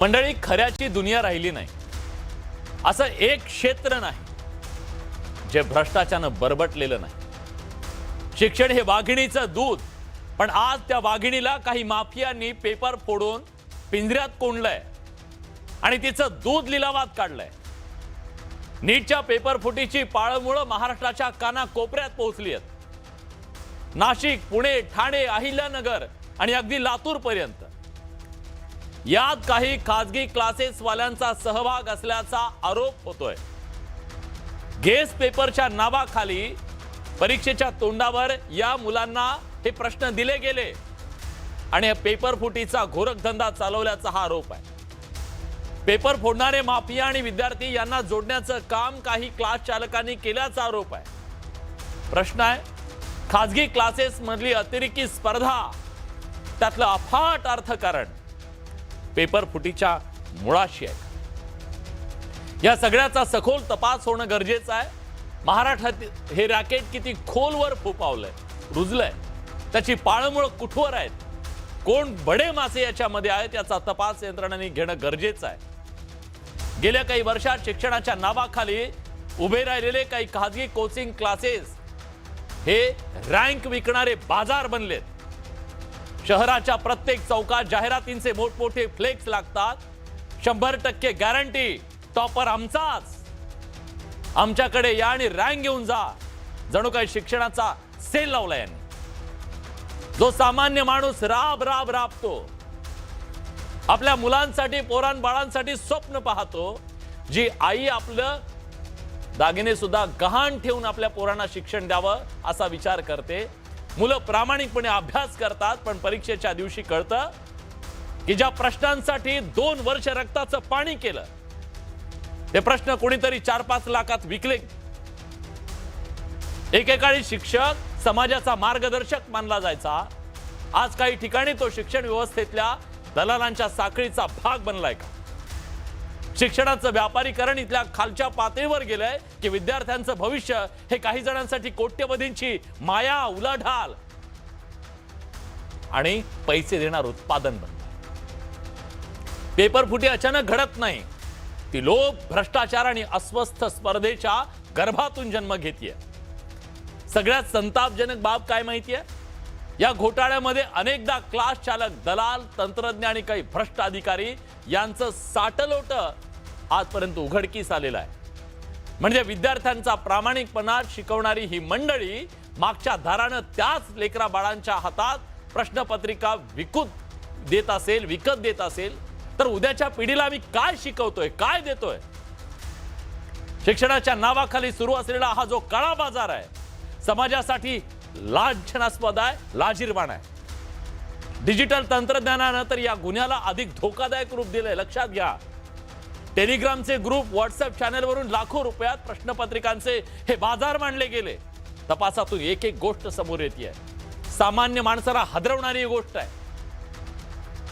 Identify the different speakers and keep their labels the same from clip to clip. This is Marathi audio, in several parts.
Speaker 1: मंडळी, खऱ्याची दुनिया राहिली नाही. असं एक क्षेत्र नाही जे भ्रष्टाचाराने बरबटलेलं नाही. शिक्षण हे वाघिणीचं दूध, पण आज त्या वाघिणीला काही माफियांनी पेपर फोडून पिंजऱ्यात कोंडलंय आणि तिचं दूध लिलावात काढलंय. नीटच्या पेपर फुटीची पाळमुळं महाराष्ट्राच्या कानाकोपऱ्यात पोहोचली आहेत. नाशिक, पुणे, ठाणे, अहिल्यानगर आणि अगदी लातूर पर्यंत यात काही खासगी क्लासेस वाल्यांचा सहभाग असल्याचा आरोप होतोय. गेस पेपरच्या नावाखाली परीक्षेच्या तोंडावर या मुलांना हे प्रश्न दिले गेले आणि या पेपर फुटीचा घोरखधंदा चालवल्याचा हा आरोप आहे. पेपर फोडणारे माफिया आणि विद्यार्थी यांना जोडण्याचं काम काही क्लास चालकांनी केल्याचा आरोप आहे. प्रश्न आहे, खासगी क्लासेस मधली अतिरेकी स्पर्धा, त्यातलं अफाट अर्थकारण पेपर फुटीच्या मुळाशी आहे. या सगळ्याचा सखोल तपास होणं गरजेचं आहे. महाराष्ट्रात हे रॅकेट किती खोलवर फोपावलंय, रुजलंय, त्याची पाळमुळं कुठवर आहेत, कोण बडे मासे याच्यामध्ये आहेत याचा तपास यंत्रणांनी घेणं गरजेचं आहे. गेल्या काही वर्षात शिक्षणाच्या नावाखाली उभे राहिलेले काही खासगी कोचिंग क्लासेस हे रँक विकणारे बाजार बनलेत. शहराच्या प्रत्येक चौकात जाहिरातींचे मोठमोठे फ्लेक्स लागतात. 100% गॅरंटी, टॉपर आमचाच, आमच्याकडे या आणि रँक घेऊन जा. जणू काही शिक्षणाचा सेल लावला यांनी. जो सामान्य माणूस राब राब राबतो, आपल्या मुलांसाठी, पोरां बाळांसाठी स्वप्न पाहतो, जी आई आपलं दागिने सुद्धा गहाण ठेवून आपल्या पोरांना शिक्षण द्यावं असा विचार करते. मुलं प्रामाणिकपणे अभ्यास करतात, पण परीक्षेच्या दिवशी कळतं की ज्या प्रश्नांसाठी 2 वर्ष रक्ताचं पाणी केलं, ते प्रश्न कोणीतरी 4-5 लाखात विकले. एकेकाळी शिक्षक समाजाचा मार्गदर्शक मानला जायचा. आज काही ठिकाणी तो शिक्षण व्यवस्थेतल्या दलालांच्या साखळीचा भाग बनलाय का? शिक्षणाचं व्यापारीकरण इथल्या खालच्या पातळीवर गेलंय की विद्यार्थ्यांचं भविष्य हे काही जणांसाठी कोट्यवधींची माया, उलाढाल आणि पैसे देणार उत्पादन बनलंय. पेपर फुटी अचानक घडत नाही. ती लोभ, भ्रष्टाचार आणि अस्वस्थ स्पर्धेच्या गर्भातून जन्म घेतेय. सगळ्यात संतापजनक बाब काय माहितीये? या घोटाळ्यामध्ये अनेकदा क्लास चालक, दलाल, तंत्रज्ञ आणि काही भ्रष्ट अधिकारी यांचं साटलोट आजपर्यंत उघडकीस आलेलं आहे. म्हणजे विद्यार्थ्यांचा प्रामाणिकपणा शिकवणारी ही मंडळी मागच्या दारानं त्याच लेकरा बाळांच्या हातात प्रश्नपत्रिका विकत देत असेल तर उद्याच्या पिढीला आम्ही काय शिकवतोय, काय देतोय? शिक्षणाच्या नावाखाली सुरू असलेला हा जो काळा बाजार आहे, समाजासाठी लांछनास्पद आहे, लाजिरवाण आहे. डिजिटल तंत्रज्ञानानं तर या गुन्ह्याला अधिक धोकादायक रूप दिलंय. लक्षात घ्या, टेलिग्रामचे ग्रुप, व्हॉट्सअप चॅनलवरून लाखो रुपयात प्रश्नपत्रिकांचे हे बाजार मांडले गेले. तपासातून एक एक गोष्ट समोर येते. सामान्य माणसाला हादरवणारी गोष्ट आहे.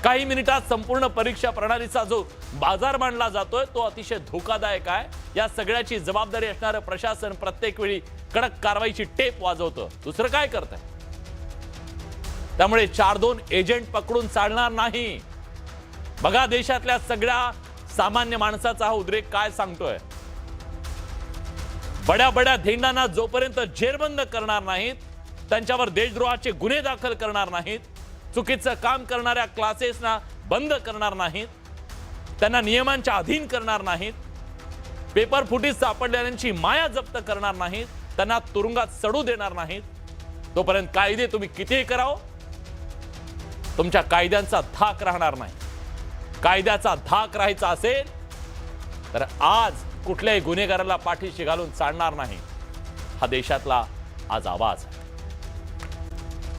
Speaker 1: काही मिनिटात संपूर्ण परीक्षा प्रणालीचा जो बाजार मांडला जातोय तो अतिशय धोकादायक आहे. या सगळ्याची जबाबदारी असणारं प्रशासन प्रत्येक वेळी कडक कारवाईची टेप वाजवतं. दुसरं काय करताय? त्यामुळे 4-2 एजंट पकडून चालणार नाही. बघा, देशातल्या सगळ्या सामान्य माणसाचा हा उद्रेक काय सांगतोय. बड्या बड्या धेंडांना जोपर्यंत जेरबंद करणार नाहीत, त्यांच्यावर देशद्रोहाचे गुन्हे दाखल करणार नाहीत, चुकीचं काम करणाऱ्या क्लासेसना बंद करणार नाहीत, त्यांना नियमांच्या अधीन करणार नाहीत, पेपर फुटीत सापडलेल्यांची माया जप्त करणार नाहीत, त्यांना तुरुंगात सडू देणार नाहीत, तोपर्यंत कायदे तुम्ही कितीही करावं, तुमच्या कायद्यांचा धाक राहणार नाही. कायद्याचा धाक राहायचा असेल तर आज कुठल्याही गुन्हेगाराला पाठीशी घालून चालणार नाही. हा देशातला आज आवाज आहे.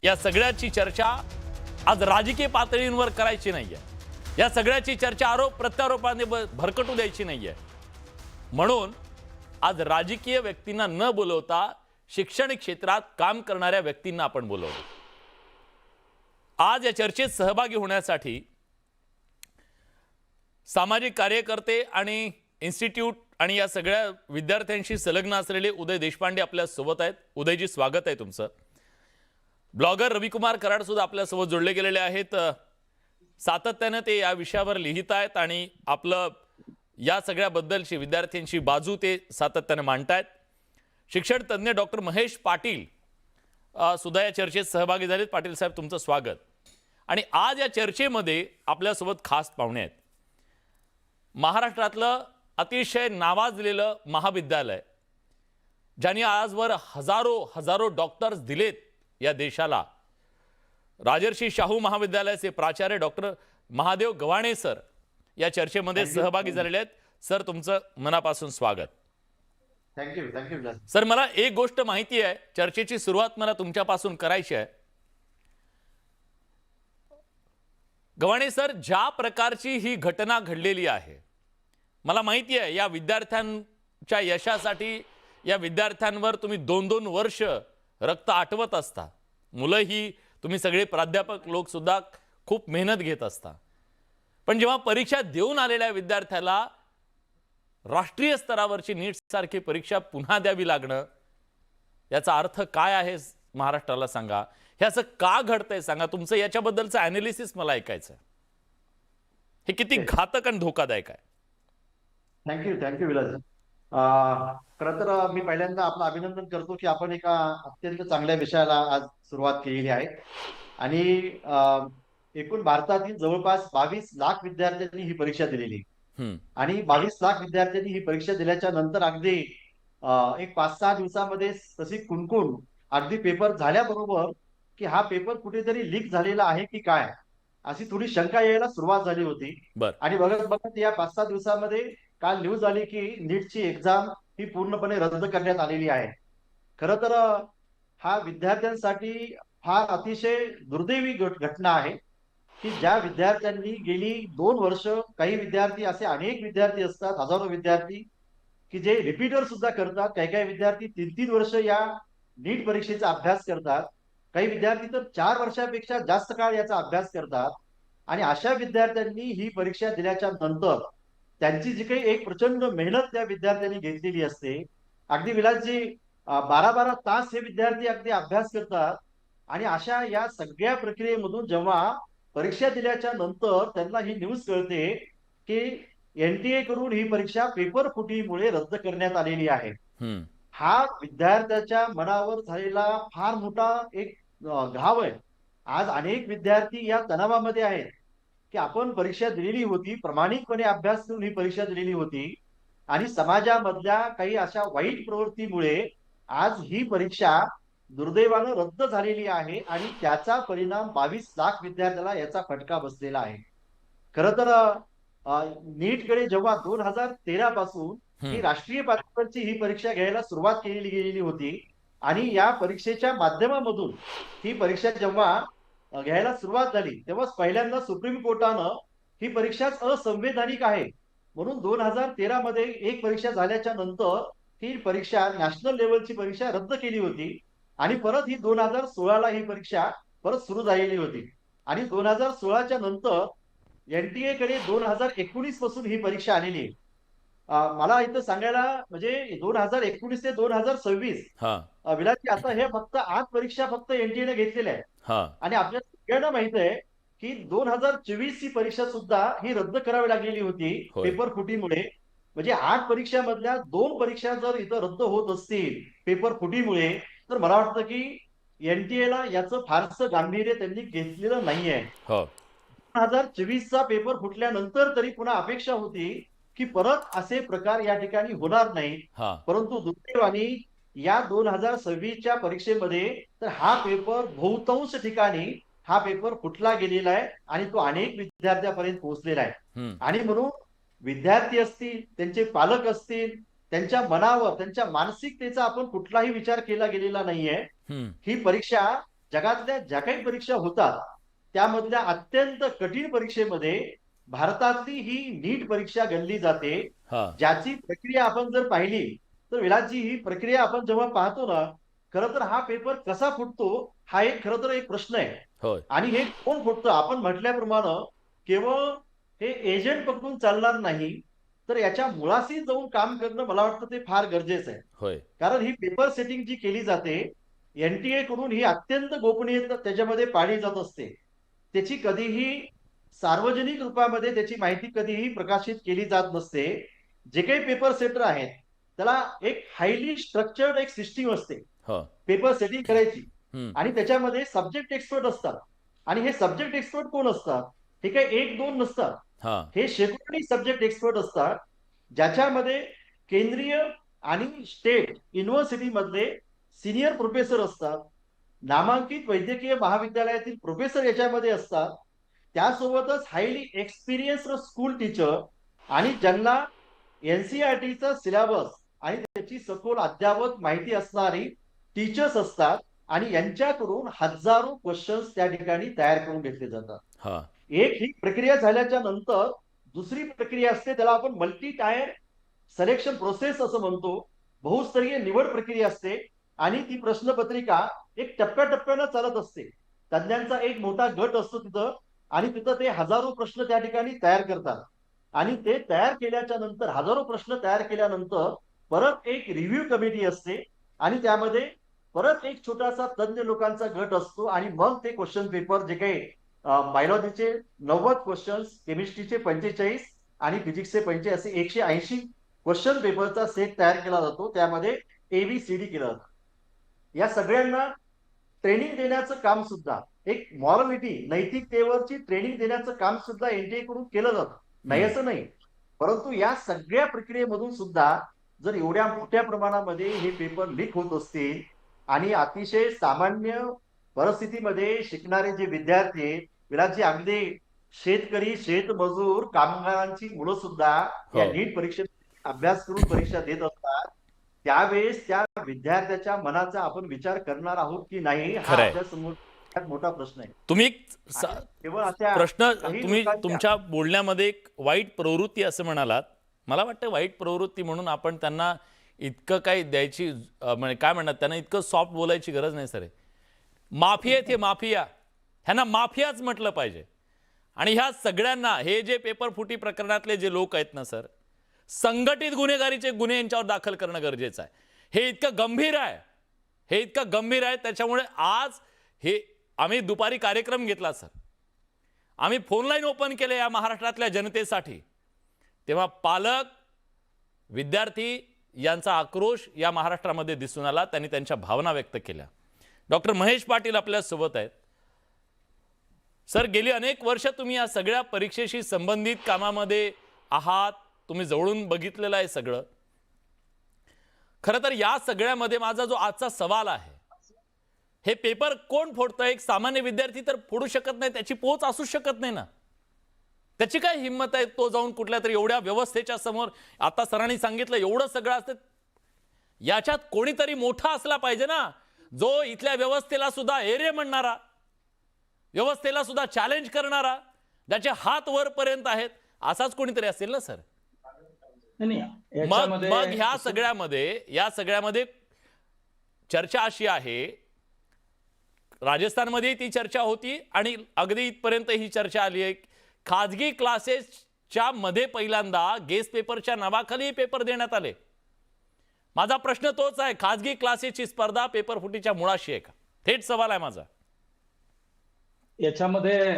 Speaker 1: या सगळ्याची चर्चा आज राजकीय पातळीवर करायची नाहीये. या सगळ्याची चर्चा आरोप प्रत्यारोपाने भरकटू द्यायची नाहीये. म्हणून आज राजकीय व्यक्तींना न बोलवता शिक्षण क्षेत्रात काम करणाऱ्या व्यक्तींना आपण बोलवलं. आज या चर्चेत सहभागी होण्यासाठी सामाजिक कार्यकर्ते आणि इन्स्टिट्यूट आणि या सगळ्या विद्यार्थ्यांशी संलग्न असलेले उदय देशपांडे आपल्या सोबत आहेत. उदयजी, स्वागत आहे तुमचं. ब्लॉगर रविकुमार कराड सुद्धा आपल्या सोबत जोडले गेलेले आहेत. सातत्याने ते या विषयावर लिहित आहेत आणि आपलं या सगळ्याबद्दलची विद्यार्थ्यांची बाजू ते सातत्याने मांडतायत. शिक्षण तज्ज्ञ डॉक्टर महेश पाटील सुद्धा या चर्चेत सहभागी झालेत. पाटील साहेब, तुमचं स्वागत. आणि आज या चर्चेमध्ये आपल्यासोबत खास पाहुणे आहेत. महाराष्ट्रातलं अतिशय नावाजलेलं महाविद्यालय, ज्यांनी आजवर हजारो डॉक्टर्स दिलेत या देशाला, राजर्षी शाहू महाविद्यालयाचे प्राचार्य डॉक्टर महादेव गव्हाणे सर या चर्चेमध्ये सहभागी झालेले आहेत. सर, तुमचं मनापासून स्वागत.
Speaker 2: थँक्यू.
Speaker 1: सर, मला एक गोष्ट माहिती आहे, चर्चेची सुरुवात मला तुमच्यापासून करायची आहे. गव्हाणे सर, ज्या प्रकारची ही घटना घडलेली आहे, मला माहिती आहे या विद्यार्थ्यांच्या यशासाठी या विद्यार्थ्यांवर तुम्ही 2-2 वर्ष रक्त आटवत असता. मुलंही, तुम्ही सगळे प्राध्यापक लोक सुद्धा खूप मेहनत घेत असता. पण जेव्हा परीक्षा देऊन आलेल्या विद्यार्थ्याला राष्ट्रीय स्तरावरची नीट सारखी परीक्षा पुन्हा द्यावी लागणं, याचा अर्थ काय आहे महाराष्ट्राला सांगा. हे असं का घडतंय सांगा. तुमचं याच्याबद्दलचं ॲनालिसिस मला ऐकायचं आहे. हे किती घातक आणि धोकादायक आहे.
Speaker 2: थँक्यू विलास. खरं तर मी पहिल्यांदा आपलं अभिनंदन करतो की आपण एका अत्यंत चांगल्या विषयाला आज सुरुवात केलेली आहे. आणि एकूण भारतातील जवळपास 22 लाख विद्यार्थ्यांनी ही परीक्षा दिलेली आणि 22 लाख विद्यार्थ्यांनी ही परीक्षा दिल्याच्या नंतर अगदी एक 5-6 दिवसामध्ये तशी कुणकुण अगदी पेपर झाल्याबरोबर की हा पेपर कुठेतरी लीक झालेला आहे की काय, अशी थोडी शंका यायला सुरुवात झाली होती. आणि बघत या 5-6 दिवसामध्ये काल न्यूज आली की नीटची एक्झाम ही पूर्णपणे रद्द करण्यात आलेली आहे. खरं तर हा विद्यार्थ्यांसाठी फार अतिशय दुर्दैवी घटना आहे की ज्या विद्यार्थ्यांनी गेली 2 वर्ष, काही विद्यार्थी असे अनेक विद्यार्थी असतात, हजारो विद्यार्थी की जे रिपीटर सुद्धा करतात. काही विद्यार्थी 3-3 वर्ष या नीट परीक्षेचा अभ्यास करतात. काही विद्यार्थी तर 4 वर्षापेक्षा जास्त काळ याचा अभ्यास करतात. आणि अशा विद्यार्थ्यांनी ही परीक्षा दिल्याच्या नंतर त्यांची जी काही एक प्रचंड मेहनत त्या विद्यार्थ्यांनी घेतलेली असते, अगदी विलासजी 12-12 तास हे विद्यार्थी अगदी अभ्यास करतात. आणि अशा या सगळ्या प्रक्रियेमधून जेव्हा परीक्षा दिल्याच्या नंतर त्यांना ही न्यूज कळते की एनटीए कडून ही परीक्षा पेपर फुटीमुळे रद्द करण्यात आलेली आहे. हा विद्यार्थ्याच्या मनावर झालेला फार मोठा एक घाव आहे. आज अनेक विद्यार्थी या तणावामध्ये आहेत की आपण परीक्षा दिलेली होती, प्रामाणिकपणे अभ्यास करून ही परीक्षा दिलेली होती आणि समाजामधल्या काही अशा वाईट प्रवृत्तीमुळे आज ही परीक्षा दुर्दैवानं रद्द झालेली आहे आणि त्याचा परिणाम 22 लाख विद्यार्थ्याला याचा फटका बसलेला आहे. खरं तर नीटकडे जेव्हा 2013 पासून ही राष्ट्रीय पातळीवरची ही परीक्षा घ्यायला सुरुवात केली गेलेली होती आणि या परीक्षेच्या माध्यमामधून ही परीक्षा जेव्हा घ्यायला सुरुवात झाली तेव्हाच पहिल्यांदा सुप्रीम कोर्टानं ही परीक्षाच असंवैधानिक आहे म्हणून 2013 मध्ये एक परीक्षा झाल्याच्या नंतर ही परीक्षा नॅशनल लेवलची परीक्षा रद्द केली होती आणि परत ही 2016ला ही परीक्षा परत सुरू झालेली होती. आणि 2016च्या नंतर एनटीए कडे 2019 पासून ही परीक्षा आलेली आहे. मला इथं सांगायला म्हणजे 2019 ते 2026 विलासजी आता हे फक्त 8 परीक्षा फक्त एनटीए ने घेतलेल्या आहेत. आणि आपल्या सगळ्यांना माहित आहे की 2024 ही परीक्षा सुद्धा ही रद्द करावी लागलेली होती पेपर फुटीमुळे. म्हणजे 8 परीक्षामधल्या 2 परीक्षा जर इथं रद्द होत असतील पेपर फुटीमुळे तर मला वाटतं की एनटीएला याचं फारसं गांभीर्य त्यांनी घेतलेलं नाहीये. 2024चा पेपर फुटल्यानंतर तरी पुन्हा अपेक्षा होती की परत असे प्रकार या ठिकाणी होणार नाहीत. परंतु दुर्दैवाने या 2026च्या परीक्षेमध्ये तर हा पेपर बहुतांश ठिकाणी हा पेपर फुटला गेलेला आहे आणि तो अनेक विद्यार्थ्यांपर्यंत पोहोचलेला आहे. आणि म्हणून विद्यार्थी असतील, त्यांचे पालक असतील, त्यांच्या मनावर, त्यांच्या मानसिकतेचा आपण कुठलाही विचार केला गेलेला नाहीये. ही परीक्षा जगातल्या ज्या काही परीक्षा होतात त्यामधल्या अत्यंत कठीण परीक्षेमध्ये भारतातली ही नीट परीक्षा गणली जाते. ज्याची प्रक्रिया आपण जर पाहिली तर विलासजी ही प्रक्रिया आपण जेव्हा पाहतो ना, खरं तर हा पेपर कसा फुटतो हा एक खरं तर एक प्रश्न आहे. आणि हे कोण फुटतं आपण म्हटल्याप्रमाणे केवळ हे एजंट पकडून चालणार नाही तर याच्या मुळाशी जाऊन काम करणं मला वाटतं ते फार गरजेचं आहे. कारण ही पेपर सेटिंग जी केली जाते एनटीए कडून ही अत्यंत गोपनीयता त्याच्यामध्ये पाळली जात असते. त्याची कधीही सार्वजनिक रूपामध्ये त्याची माहिती कधीही प्रकाशित केली जात नसते. जे काही पेपर सेटर आहेत त्याला एक हायली स्ट्रक्चर्ड एक सिस्टीम असते
Speaker 1: हो.
Speaker 2: पेपर सेटिंग करायची,
Speaker 1: हम्म.
Speaker 2: आणि त्याच्यामध्ये सब्जेक्ट एक्सपर्ट असतात. आणि हे सब्जेक्ट एक्सपर्ट कोण असतात? हे काही एक दोन नसतात,
Speaker 1: हा.
Speaker 2: हे शेकडोनी सब्जेक्ट एक्सपर्ट असतात, ज्याच्यामध्ये केंद्रीय आणि स्टेट युनिव्हर्सिटी मधले सिनियर प्रोफेसर असतात, नामांकित वैद्यकीय महाविद्यालयातील प्रोफेसर याच्यामध्ये असतात, त्यासोबतच हायली एक्सपिरियन्स्ड स्कूल टीचर आणि ज्यांना एनसीईआरटीचा सिलेबस आणि त्याची सखोल अद्ययावत माहिती असणारी टीचर्स असतात, आणि यांच्याकडून हजारो क्वेश्चन्स त्या ठिकाणी तयार करून घेतले जातात.
Speaker 1: हा.
Speaker 2: एक ही प्रक्रिया झाल्याच्या नंतर दुसरी प्रक्रिया असते, त्याला आपण मल्टी टायर सिलेक्शन प्रोसेस असं म्हणतो. बहुस्तरीय निवड प्रक्रिया असते, आणि ती प्रश्नपत्रिका एक टप्प्याटप्प्यानं चालत असते. तज्ञांचा एक मोठा गट असतो तिथं, आणि तिथं ते हजारो प्रश्न त्या ठिकाणी तयार करतात. आणि ते तयार केल्याच्या नंतर, हजारो प्रश्न तयार केल्यानंतर परत एक रिव्ह्यू कमिटी असते, आणि त्यामध्ये परत एक छोटासा तज्ञ लोकांचा गट असतो, आणि मग ते क्वेश्चन पेपर जे काही बायोलॉजीचे 90 क्वेश्चन्स, केमिस्ट्रीचे 45 आणि फिजिक्सचे 85 असे 180 क्वेश्चन पेपरचा सेट तयार केला जातो. त्यामध्ये एबीसीडी केलं जातं. या सगळ्यांना ट्रेनिंग देण्याचं काम सुद्धा, एक मॉरलिटी नैतिकतेवरची ट्रेनिंग देण्याचं काम सुद्धा एनटीए कडून केलं जातं, नाही असं नाही. परंतु या सगळ्या प्रक्रियेमधून सुद्धा जर एवढ्या मोठ्या प्रमाणामध्ये हे पेपर लीक होत असतील, आणि अतिशय सामान्य परिस्थितीमध्ये शिकणारे जे विद्यार्थी आहेत, विलासजी, अगदी शेतकरी, शेतमजूर, कामगारांची मुलं सुद्धा या नीट परीक्षेत अभ्यास करून परीक्षा देत असतात, त्यावेळेस त्या विद्यार्थ्याच्या मनाचा आपण विचार करणार आहोत की नाही, हा आपल्या समोर मोठा प्रश्न आहे.
Speaker 1: तुम्ही
Speaker 2: केवळ अशा
Speaker 1: प्रश्न
Speaker 2: काही
Speaker 1: तुम्ही
Speaker 2: लोकांच्या-
Speaker 1: तुमच्या बोलण्यामध्ये एक वाईट प्रवृत्ती असं म्हणालात. मला वाटतं वाईट प्रवृत्ती म्हणून आपण त्यांना इतकं काही द्यायची म्हणजे काय म्हणतात, त्यांना इतकं सॉफ्ट बोलायची गरज नाही सर. माफिया आहेत हे, माफिया, ह्यांना माफियाच म्हटलं पाहिजे. आणि ह्या सगळ्यांना, हे जे पेपर फुटी प्रकरणातले जे लोक आहेत ना सर, संघटित गुन्हेगारीचे गुन्हे यांच्यावर दाखल करणं गरजेचं आहे. हे इतकं गंभीर आहे, हे इतकं गंभीर आहे. त्याच्यामुळे आज हे आम्ही दुपारी कार्यक्रम घेतला सर, आम्ही फोन लाईन ओपन केले या महाराष्ट्रातल्या जनतेसाठी. तेव्हा पालक, विद्यार्थी यांचा आक्रोश या महाराष्ट्रामध्ये दिसून आला, त्यांनी त्यांच्या भावना व्यक्त केल्या. डॉक्टर महेश पाटील आपल्या सोबत आहेत. सर, गेली अनेक वर्ष तुम्ही या सगळ्या परीक्षेशी संबंधित कामामध्ये आहात, तुम्ही जवळून बघितलेलं आहे सगळं. खरं तर या सगळ्यामध्ये माझा जो आजचा सवाल आहे, हे पेपर कोण फोडतं? एक सामान्य विद्यार्थी तर फोडू शकत नाही, त्याची पोच असू शकत नाही ना. त्याची काय हिंमत आहे तो जाऊन कुठल्या तरी एवढ्या व्यवस्थेच्या समोर, आता सरांनी सांगितलं एवढं सगळं असतं, याच्यात कोणीतरी मोठा असला पाहिजे ना, जो इथल्या व्यवस्थेला सुद्धा एरे म्हणणारा, व्यवस्थेला सुद्धा चॅलेंज करणारा, ज्याचे हात वरपर्यंत आहेत, असाच कोणीतरी असेल ना सर. मग ह्या सगळ्यामध्ये चर्चा अशी आहे, राजस्थानमध्ये ती चर्चा होती आणि अगदी इथपर्यंत ही चर्चा आली आहे, खाजगी क्लासेसच्या मध्ये पहिल्यांदा गेस्ट पेपरच्या नावाखाली पेपर देण्यात आले. माझा प्रश्न तोच आहे, खाजगी क्लासेसची स्पर्धा पेपर फुटीच्या मुळाशी आहे का? थेट सवाल आहे माझा.
Speaker 3: याच्यामध्ये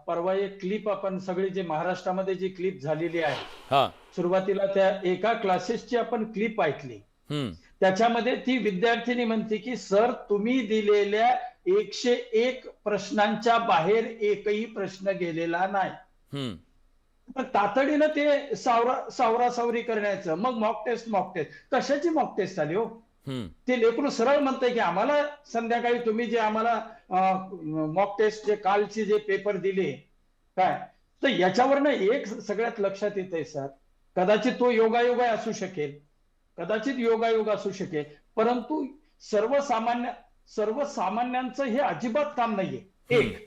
Speaker 3: परवा एक क्लिप आपण सगळी जी महाराष्ट्रामध्ये जी क्लिप झालेली आहे, सुरुवातीला त्या एका क्लासेसची आपण क्लिप ऐकली. त्याच्यामध्ये ती विद्यार्थिनी म्हणते की सर, तुम्ही दिलेल्या 101 प्रश्नांच्या बाहेर एकही प्रश्न गेलेला नाही. तातडीनं ते सावरासावरी करण्याचं, मग मॉक टेस्ट कशाची मॉक टेस्ट आली हो? ते लेकरू सरळ म्हणतंय की आम्हाला संध्याकाळी तुम्ही जे आम्हाला मॉक टेस्ट जे कालचे जे पेपर दिले काय, तर याच्यावरनं एक सगळ्यात लक्षात येत आहे सर, कदाचित तो योगायोग असू शकेल, कदाचित योगायोग असू शकेल, परंतु सर्वसामान्यांचं हे अजिबात काम नाहीये. एक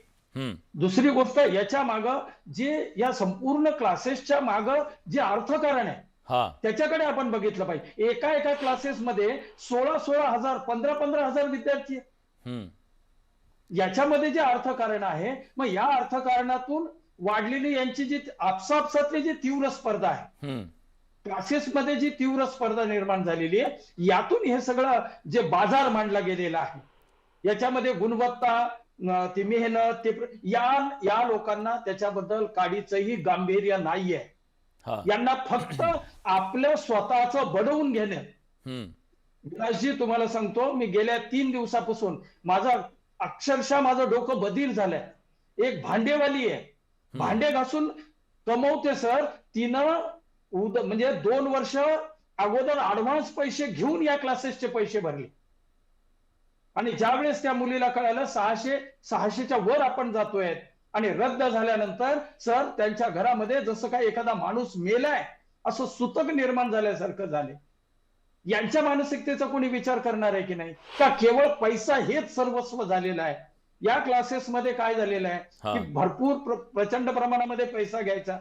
Speaker 3: दुसरी गोष्ट, याच्या माग जे या संपूर्ण क्लासेसच्या माग जे अर्थकारण आहे त्याच्याकडे आपण बघितलं पाहिजे. एका क्लासेसमध्ये 16,000 15,000 विद्यार्थी आहेत. याच्यामध्ये जे अर्थकारण आहे, मग या अर्थकारणातून वाढलेली यांची जी आपसापसातली जी तीव्र स्पर्धा आहे, क्लासेसमध्ये जी तीव्र स्पर्धा निर्माण झालेली आहे, यातून हे सगळं जे बाजार मांडला गेलेला आहे, याच्यामध्ये गुणवत्ता ती मेहनत या लोकांना त्याच्याबद्दल काडीचंही गांभीर्य नाहीये. यांना फक्त आपलं स्वतःचं बडवून घेणं. विलासजी तुम्हाला सांगतो, मी गेल्या 3 दिवसापासून अक्षरशः माझं डोकं बधीर झालंय. एक भांडेवाली आहे, भांडे घासून कमवते सर. तिनं म्हणजे 2 वर्ष अगोदर ऍडव्हान्स पैसे घेऊन या क्लासेसचे पैसे भरले. आणि ज्यावेळेस त्या मुलीला कळालं 600च्या वर आपण जातोय आणि रद्द झाल्यानंतर सर त्यांच्या घरामध्ये जसं काय एखादा माणूस मेलाय असं सुतक निर्माण झाल्यासारखं झाले. यांच्या मानसिकतेचा कोणी विचार करणार आहे की नाही? का केवळ पैसा हेच सर्वस्व झालेला आहे? या क्लासेसमध्ये काय झालेलं आहे की भरपूर प्रचंड प्रमाणामध्ये पैसा घ्यायचा,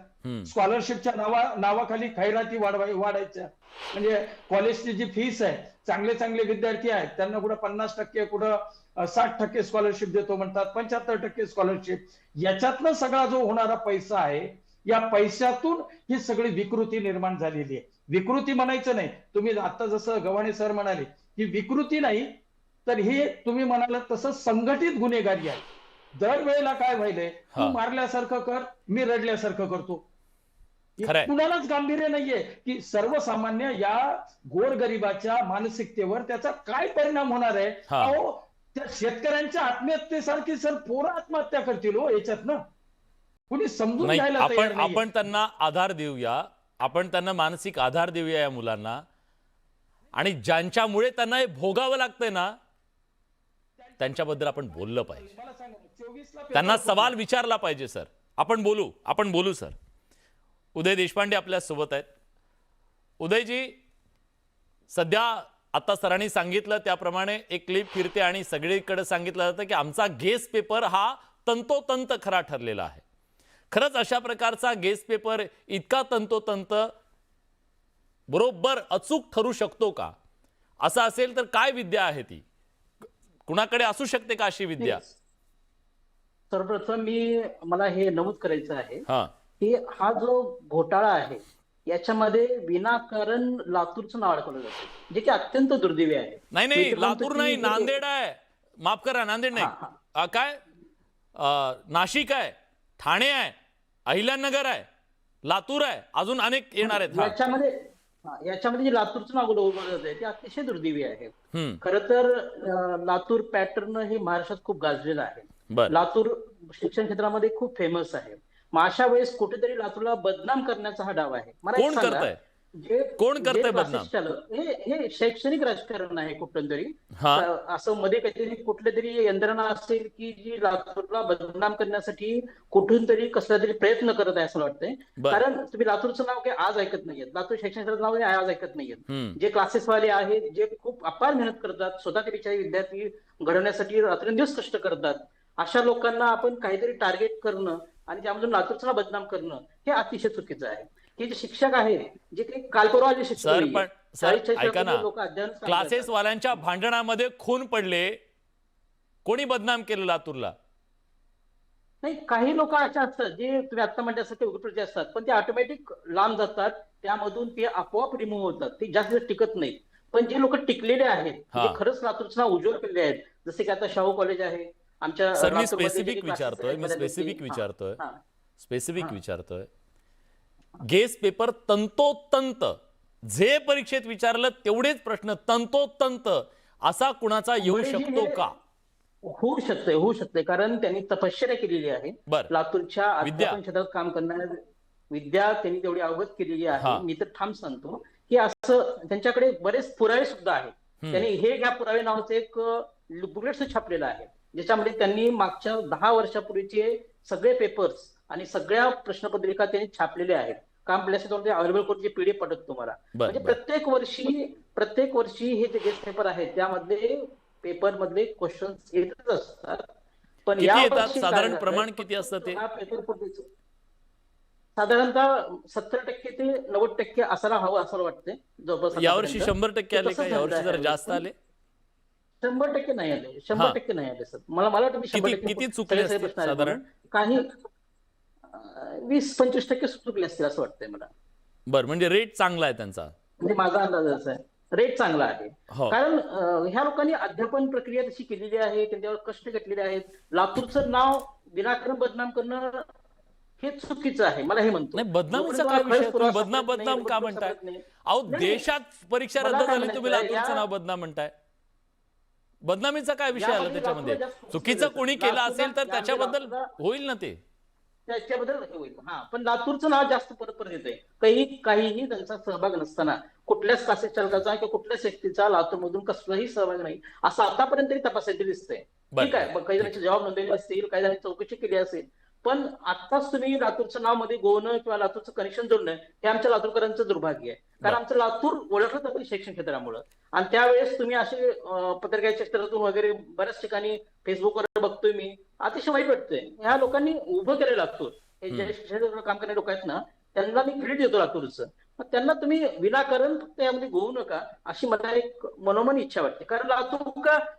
Speaker 3: स्कॉलरशिपच्या नावाखाली खैराती वाढायच्या. म्हणजे कॉलेजची जी फीस आहे, चांगले चांगले विद्यार्थी आहेत त्यांना कुठं 50%, कुठं 60% स्कॉलरशिप देतो म्हणतात, 75% स्कॉलरशिप. याच्यातनं सगळा जो होणारा पैसा आहे, या पैशातून ही सगळी विकृती निर्माण झालेली आहे. विकृती म्हणायचं नाही, तुम्ही आता जसं गव्हाणे सर म्हणाले की विकृती नाही, तर हे तुम्ही म्हणाल तसं संघटित गुन्हेगारी आहे. दरवेळेला काय व्हायलंय, तू मारल्यासारखं कर, मी रडल्यासारखं करतो. कुणालाच गांभीर्य नाहीये की सर्वसामान्य या गोरगरिबाच्या मानसिकतेवर त्याचा काय परिणाम होणार आहे. अहो, त्या शेतकऱ्यांच्या आत्महत्येसारखी सर पोरं आत्महत्या करतील हो याच्यात ना. कुणी समजून घ्यायला तयार नाही.
Speaker 1: आपण त्यांना आधार देऊया, आपण त्यांना मानसिक आधार देऊया या मुलांना. आणि ज्यांच्यामुळे त्यांना हे भोगावं लागतंय ना, त्यांच्याबद्दल आपण बोललं पाहिजे, त्यांना सवाल विचारला पाहिजे. सर आपण बोलू सर. उदय देशपांडे आपल्या सोबत आहेत. उदयजी, सध्या आता सरांनी सांगितलं त्याप्रमाणे एक क्लिप फिरते आणि सगळीकडे सांगितलं जातं की आमचा गेस्ट पेपर हा तंतोतंत खरा ठरलेला आहे. खरंच अशा प्रकारचा गेस्ट पेपर इतका तंतोतंत बरोबर अचूक ठरू शकतो का? असं असेल तर काय विद्या आहे ती? कुणाकडे असू शकते का अशी विद्या?
Speaker 4: सर्वप्रथम मला हे नमूद करायचं आहे की हा जो घोटाळा आहे याच्यामध्ये विनाकारण लातूरचं नाव अडकवलं जातं, जे की अत्यंत दुर्दैवी आहे.
Speaker 1: नाही, लातूर नाही, नांदेड आहे. माफ करा, नांदेड नाही, काय नाशिक आहे, ठाणे आहे, अहिल्यानगर आहे, लातूर आहे, अजून अनेक येणार आहेत.
Speaker 4: याच्यामध्ये जे लातूरचं नाव उघडलं जाते ते अतिशय दुर्दैवी आहे. खरं तर लातूर पॅटर्न हे महाराष्ट्रात खूप गाजलेलं आहे. लातूर शिक्षण क्षेत्रामध्ये खूप फेमस आहे. मग अशा वेळेस कुठेतरी लातूरला बदनाम करण्याचा हा डाव आहे. मला
Speaker 1: कोण करतंय बदनाम?
Speaker 4: हे शैक्षणिक राजकारण आहे कुठंतरी. असं मध्ये काहीतरी कुठल्या तरी यंत्रणा असेल की जी लातूरला बदनाम करण्यासाठी कुठून तरी कसला तरी प्रयत्न करत आहे असं वाटतंय. कारण तुम्ही लातूरचं नाव काही आज ऐकत नाहीयेत, लातूर शैक्षणिक नाव आज ऐकत नाहीयेत. जे क्लासेसवाले आहेत, जे खूप अपार मेहनत करतात, स्वतः ते बिचारे विद्यार्थी घडवण्यासाठी रात्रंदिवस कष्ट करतात, अशा लोकांना आपण काहीतरी टार्गेट करणं आणि त्यामधून लातूरचा बदनाम करणं हे अतिशय चुकीचं आहे. की जे शिक्षक आहेत, जे काही कालपर्वा जे शिक्षक
Speaker 1: ऐका ना, क्लासेस वाल्यांच्या भांडणामध्ये खून पडले, कोणी बदनाम केलं लातूरला?
Speaker 4: नाही, काही लोक अशा असतात जे तुम्ही आता म्हणण्यासाठी उघडपणे असतात, पण ते ऑटोमॅटिक लांब जातात, त्यामधून ते आपोआप रिमूव्ह होतात, ते जास्त टिकत नाहीत. पण जे लोक टिकलेले आहेत, जे खरंच लातूरचं नाव उज्ज्वल केलेले आहेत, जसे की आता शाहू कॉलेज आहे आमच्या.
Speaker 1: मी स्पेसिफिक विचारतोय, गेस्ट पेपर तंतोतंत जे परीक्षेत विचारलं तेवढेच प्रश्न तंतोतंत असा कुणाचा येऊ शकतो का?
Speaker 4: होऊ शकते कारण त्यांनी तपश्चर्या केलेली आहे. लातूरच्या अध्यापन क्षेत्रात काम करणाऱ्या विद्या त्यांनी तेवढी अवगत केलेली आहे. मी तर ठाम सांगतो की असं त्यांच्याकडे बरेच पुरावे सुद्धा आहेत. त्यांनी हे घ्या पुरावे नावाचं एक बुकलेट छापलेलं आहे, ज्याच्यामध्ये त्यांनी मागच्या 10 वर्षापूर्वीचे सगळे पेपर्स आणि सगळ्या प्रश्नपत्रिका त्यांनी छापलेल्या आहेत. काम प्लेसवर अवेलेबल करून पीडीएफ पाठवतो तुम्हाला. म्हणजे प्रत्येक वर्षी हे जे गेस्ट पेपर आहेत त्यामध्ये पेपर मधले क्वेश्चन्स येतच असतात. पण या
Speaker 1: साधारण प्रमाण किती असतं ते?
Speaker 4: साधारणतः 70% ते 90% असायला हवं असं वाटतंय.
Speaker 1: यावर्षी 100% आले का? यावर्षी जरा जास्त आले?
Speaker 4: 100% नाही आले, 100% नाही आले सर. मला वाटतं
Speaker 1: किती चुकले साधारण?
Speaker 4: काही 20-25% चुकले असतील असं वाटतंय मला.
Speaker 1: बरं, म्हणजे रेट चांगला आहे त्यांचा,
Speaker 4: म्हणजे माझा अंदाज असा आहे. रेट चांगला आहे.
Speaker 1: हो.
Speaker 4: कारण ह्या लोकांनी अध्यापन प्रक्रिया तशी केलेली आहे, त्यांच्यावर कष्ट घेतलेले आहेत. लातूरचं नाव विनाकारण बदनाम करणं हे चुकीचं आहे, मला हे म्हणतो.
Speaker 1: नाही, बदनामीचा काय विषय? तुम्ही बदनाम का म्हणताय? अहो, देशात परीक्षा रद्द झाली, तुम्ही लातूरचं नाव बदनाम म्हणताय. बदनामीचा काय विषय आला त्याच्यामध्ये? चुकीचं कोणी केलं असेल तर त्याच्याबद्दल होईल ना, ते
Speaker 4: त्याच्याबद्दल होईल. हा, पण लातूरचं नाव जास्त परत येतंय. काहीही त्यांचा सहभाग नसताना कुठल्याच क्लासेस चालकाचा किंवा कुठल्याच व्यक्तीचा लातूरमधून कसलाही सहभाग नाही असं आतापर्यंत तरी तपासायला दिसतंय. ठीक आहे, काही जणांचे जबाब नोंदवले असतील, काही जणांची चौकशी केली असेल, पण आताच तुम्ही लातूरचं नाव मध्ये गोवणं किंवा लातूरचं कनेक्शन जोडणं हे आमच्या लातूरकरांचं दुर्भाग्य आहे. कारण आमचं लातूर ओळखलं जातं शैक्षणिक क्षेत्रामुळे. आणि त्यावेळेस तुम्ही असे पत्रकारिता क्षेत्रातून वगैरे बऱ्याच ठिकाणी फेसबुकवर बघतोय मी, अतिशय वाईट वाटतंय. ह्या लोकांनी उभं केलं लातूर, हे जे शिक्षण काम करणारे लोक आहेत ना, त्यांना मी क्रेडिट देतो लातूरचं. त्यांना तुम्ही विनाकारण फक्त यामध्ये गोवू नका अशी मला एक मनोमन इच्छा वाटते. कारण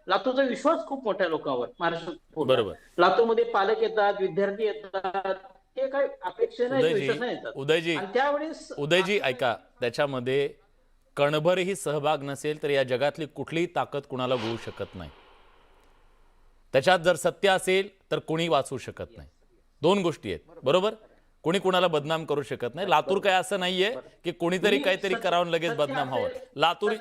Speaker 4: लातूरचा विश्वास खूप मोठ्या लोकांवर महाराष्ट्रात.
Speaker 1: बरोबर.
Speaker 4: लातूरमध्ये पालक येतात, विद्यार्थी येतात, हे काय अपेक्षेने विश्वासाने येतात.
Speaker 1: उदयजी ऐका, त्याच्यामध्ये कणभरही सहभाग नसेल तर या जगातली कुठलीही ताकद कुणाला गोवू शकत नाही. त्याच्यात जर सत्य असेल तर कोणी वाचू शकत नाही. दोन गोष्टी आहेत, बरोबर. कोणी कुणाला बदनाम करू शकत नाही. लातूर काय असं नाहीये की कोणीतरी काहीतरी करावं लगेच बदनाम व्हावं. लातूर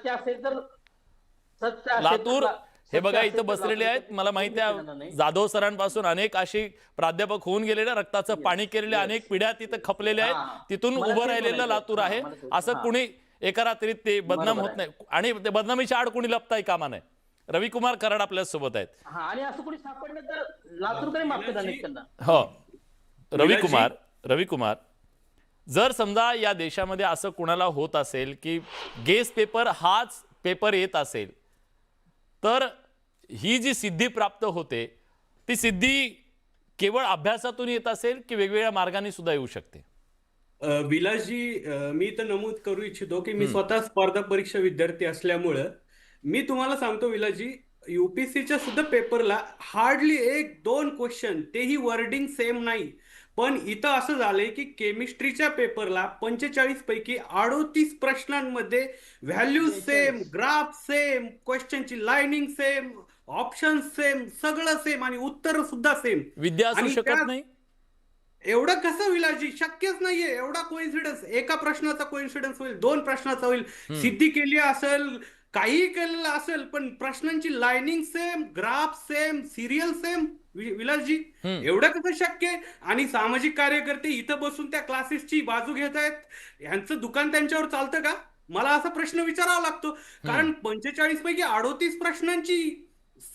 Speaker 1: हे बघा, इथं बसलेले आहेत, मला माहिती आहे जाधव सरांपासून अनेक अशी प्राध्यापक होऊन गेलेले, रक्ताचं पाणी केलेले, अनेक पिढ्या तिथं खपलेल्या आहेत. तिथून उभं राहिलेलं लातूर आहे. असं कुणी एका रात्रीत ते बदनाम होत नाही आणि ते बदनामीच्या आड कुणी लपताही कामा नाही. रविकुमार कराड आपल्या सोबत आहेत.
Speaker 4: आणि असं कोणी सापडलं तर लातूरकडे माफ करणार नाहीत त्यांना.
Speaker 1: हो, रविकुमार, जर समजा या देशामध्ये असं कुणाला होत असेल की गेस पेपर हाच पेपर येत असेल, तर ही जी सिद्धी प्राप्त होते ती सिद्धी केवळ अभ्यासातून येत असेल की वेगवेगळ्या मार्गाने सुद्धा येऊ शकते?
Speaker 5: विलासजी, मी तर नमूद करू इच्छितो की मी स्वतः स्पर्धा परीक्षा विद्यार्थी असल्यामुळं मी तुम्हाला सांगतो विलासजी, युपीएससीच्या सुद्धा पेपरला हार्डली 1-2 क्वेश्चन, तेही वर्डिंग सेम नाही. पण इथं असं झालंय की केमिस्ट्रीच्या पेपरला 45 पैकी 38 प्रश्नांमध्ये व्हॅल्यू सेम, ग्राफ सेम, क्वेश्चनची लाईनिंग सेम, ऑप्शन सेम, सगळं सेम आणि उत्तर सुद्धा सेम.
Speaker 1: विद्या असू शकत नाही?
Speaker 5: एवढं कसं विलासजी? शक्यच नाहीये. एवढा कोइन्सिडन्स, एका प्रश्नाचा कोइन्सिडन्स होईल, 2 प्रश्नाचा होईल, सिद्धी केली असेल, काहीही केलेलं असेल, पण प्रश्नांची lining same, graph same, serial same. विलासजी, एवढं कसं शक्य आहे? आणि सामाजिक कार्यकर्ते इथं बसून त्या क्लासेसची बाजू घेत आहेत, यांचं दुकान त्यांच्यावर चालतं का? मला असा प्रश्न विचारावा लागतो. कारण 45 पैकी 38 प्रश्नांची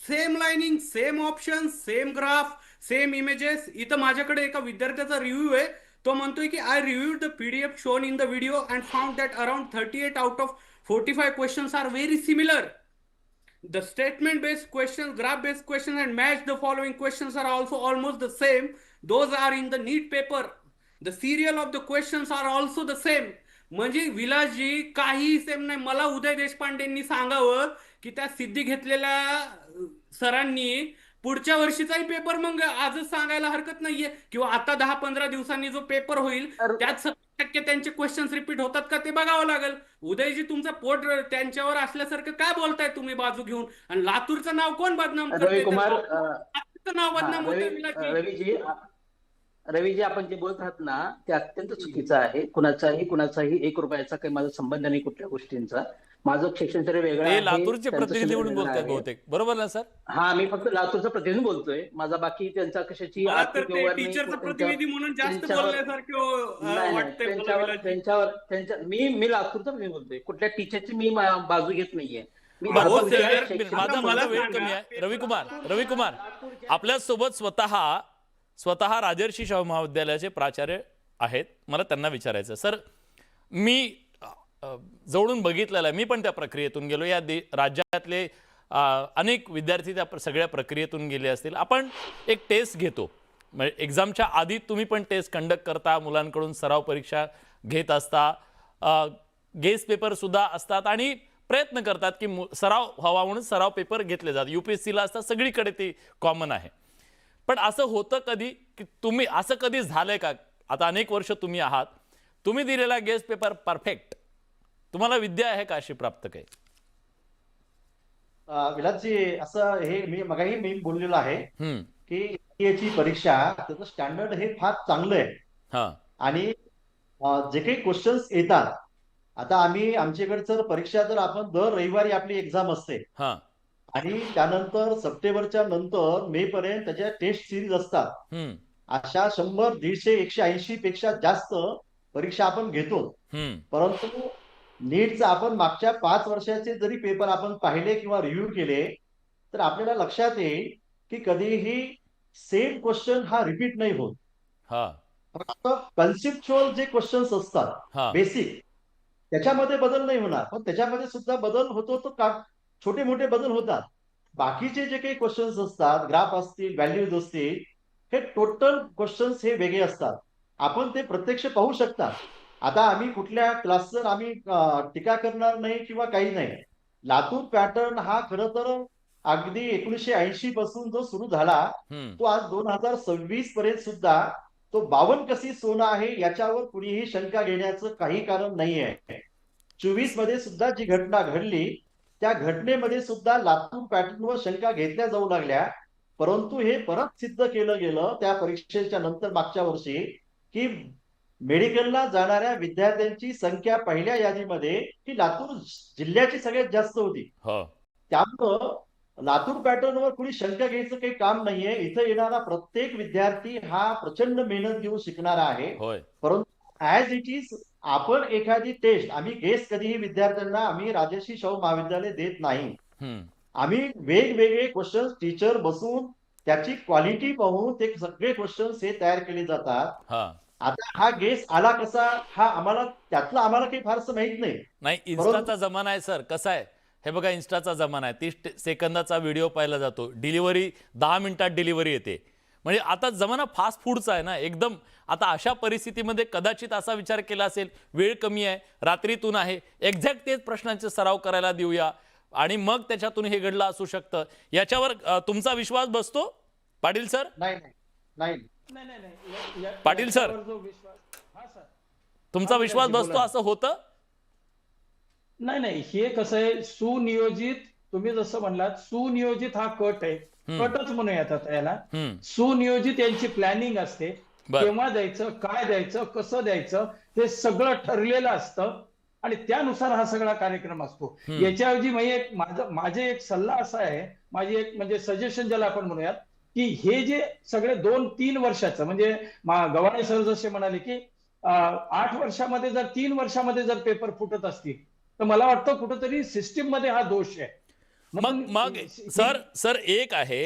Speaker 5: same lining, same option, same graph, same images. इथं माझ्याकडे एका विद्यार्थ्याचा रिव्ह्यू आहे. तो म्हणतोय की I reviewed the PDF shown in the video and found that around 38 out of 45 questions are very similar. The statement based questions, graph based questions and match the following questions are also almost the same. Those are in the NEET paper. The serial of the questions are also the same. म्हणजे विलासजी, काही सेम नाही. मला उदय देशपांडेंनी सांगावं की त्या सिद्धी घेतलेल्या सरांनी पुढच्या वर्षीचाही पेपर मग आजच सांगायला हरकत नाहीये, किंवा आता 10-15 दिवसांनी जो पेपर होईल त्यात 70% त्यांचे क्वेश्चन्स रिपीट होतात का ते बघावं लागेल. उदयजी, तुमचं पोट त्यांच्यावर असल्यासारखं काय बोलताय तुम्ही बाजू घेऊन? आणि लातूरचं नाव कोण बदनाम करते? नाव बदनाम होतं.
Speaker 4: रवीजी, आपण जे बोलत आहात ना ते अत्यंत चुकीचं आहे. कुणाचाही 1 रुपयाचा काही माझा संबंध नाही कुठल्या गोष्टींचा. माझं शिक्षण तरी वेगळं आहे.
Speaker 1: लातूरचे प्रतिनिधी म्हणून बोलताय बहुतेक, बरोबर ना सर?
Speaker 4: हा, मी फक्त लातूरचा प्रतिनिधी बोलतोय. माझा बाकी त्यांचा कशाची
Speaker 5: टीचरचा प्रतिनिधी म्हणून जास्त बोलल्यासारखं
Speaker 4: वाटतंय. मी लातूरचा प्रतिनिधी बोलतोय. कुठल्या टीचरची मी बाजू घेत नाहीये.
Speaker 1: माझा वेळ कमी आहे. रविकुमार, आपल्या सोबत स्वतः राजर्षी शाहू महाविद्यालयाचे प्राचार्य आहेत. मला त्यांना विचारायचं, सर, मी जवळून बघितलेलं आहे, मी पण त्या प्रक्रियेतून गेलो. या राज्यातले अनेक विद्यार्थी त्या सगळ्या प्रक्रियेतून गेले असतील. आपण एक टेस्ट घेतो, म्हणजे एक्झामच्या आधी तुम्ही पण टेस्ट कंडक्ट करता, मुलांकडून सराव परीक्षा घेत असता, गेस पेपर सुद्धा असतात आणि प्रयत्न करतात की सराव व्हावा म्हणून सराव पेपर घेतले जातात. UPSCला असतात, सगळीकडे ते कॉमन आहे. पण असं होतं कधी की तुम्ही, असं कधी झालंय का? आता अनेक वर्ष तुम्ही आहात, तुम्ही दिलेला गेस पेपर परफेक्ट, तुम्हाला विद्या आहे का अशी प्राप्त काही?
Speaker 2: विलासजी, असं हे मी बोललेलो आहे की याची परीक्षा त्याचं स्टँडर्ड हे फार चांगलं आहे. आणि जे काही क्वेश्चन्स येतात, आता आमच्याकडे परीक्षा जर आपण दर रविवारी आपली एक्झाम असते आणि त्यानंतर सप्टेंबरच्या नंतर मे पर्यंत त्याच्या टेस्ट सिरीज असतात. अशा 100, 150, 180 पेक्षा जास्त परीक्षा आपण घेतो. परंतु नीटचा आपण मागच्या 5 वर्षाचे जरी पेपर आपण पाहिले किंवा रिव्ह्यू केले तर आपल्याला लक्षात येईल की कधीही सेम क्वेश्चन हा रिपीट नाही होत. फक्त कन्सेप्च्युअल जे क्वेश्चन्स असतात बेसिक, त्याच्यामध्ये बदल नाही होणार, पण त्याच्यामध्ये सुद्धा बदल होतो. तो छोटे मोठे बदल होतात. बाकीचे जे काही क्वेश्चन्स असतात, ग्राफ असतील, व्हॅल्यूज असतील, हे टोटल क्वेश्चन्स हे वेगळे असतात. आपण ते प्रत्यक्ष पाहू शकता. आता आम्ही कुठल्या क्लासवर आम्ही टीका करणार नाही किंवा काही नाही. लातूर पॅटर्न हा खरं तर अगदी 1980 पासून जो सुरू झाला तो आज 2026 पर्यंत सुद्धा तो 52 कसी सोनं आहे याच्यावर कुणीही शंका घेण्याचं काही कारण नाही आहे. 24 मध्ये सुद्धा जी घटना घडली त्या घटनेमध्ये सुद्धा लातूर पॅटर्नवर शंका घेतल्या जाऊ लागल्या. परंतु हे परत सिद्ध केलं गेलं त्या परीक्षेच्या नंतर मागच्या वर्षी की मेडिकलला जाणाऱ्या विद्यार्थ्यांची संख्या पहिल्या यादीमध्ये ही लातूर जिल्ह्याची सगळ्यात जास्त होती. त्यामुळं लातूर पॅटर्नवर कुणी शंका घ्यायचं काही काम नाहीये. इथं येणारा प्रत्येक विद्यार्थी हा प्रचंड मेहनत घेऊन शिकणारा आहे. परंतु ऍज इट इज आपण एखादी टेस्ट आम्ही गेस कधीही विद्यार्थ्यांना आम्ही राजर्षी शाहू महाविद्यालय देत नाही. आम्ही वेगवेगळे क्वेश्चन्स टीचर बसून त्याची क्वालिटी पाहून ते सगळे क्वेश्चन्स हे तयार केले जातात. आता हा गेस आला कसा हा त्यातलं आम्हाला काही फारसं माहित नाही.
Speaker 1: इन्स्टाचा जमाना आहे सर. कसा आहे हे बघा, इन्स्टाचा जमाना आहे. 30 सेकंदाचा व्हिडिओ पाहिला जातो, डिलिव्हरी 10 मिनिटात डिलिव्हरी येते. म्हणजे आता जमाना फास्ट फूडचा आहे ना एकदम. आता अशा परिस्थितीमध्ये कदाचित असा विचार केला असेल, वेळ कमी आहे, रात्रीतून आहे, एक्झॅक्ट तेच प्रश्नांचे सराव करायला देऊया आणि मग त्याच्यातून हे घडलं असू शकतं. याच्यावर तुमचा विश्वास बसतो पाटील सर?
Speaker 2: नाही.
Speaker 1: पाटील सर, तुमचा विश्वास बसतो असं होतं?
Speaker 3: नाही, हे कसं आहे, सुनियोजित, तुम्ही जसं म्हणलात सुनियोजित हा कट आहे, कटच म्हणूयात आता याला. सुनियोजित यांची प्लॅनिंग असते, केव्हा द्यायचं, काय द्यायचं, कसं द्यायचं, हे सगळं ठरलेलं असतं आणि त्यानुसार हा सगळा कार्यक्रम असतो. याच्याऐवजी माझे एक सल्ला असा आहे, माझी एक म्हणजे सजेशन ज्याला आपण म्हणूयात, की हे जे सगळे 2-3 वर्षाचं म्हणजे गव्हाणे सर जसे म्हणाले की 8 वर्षामध्ये जर 3 वर्षामध्ये जर पेपर फुटत असतील तर मला वाटतं कुठंतरी सिस्टीम मध्ये हा दोष आहे.
Speaker 1: मग सर एक आहे,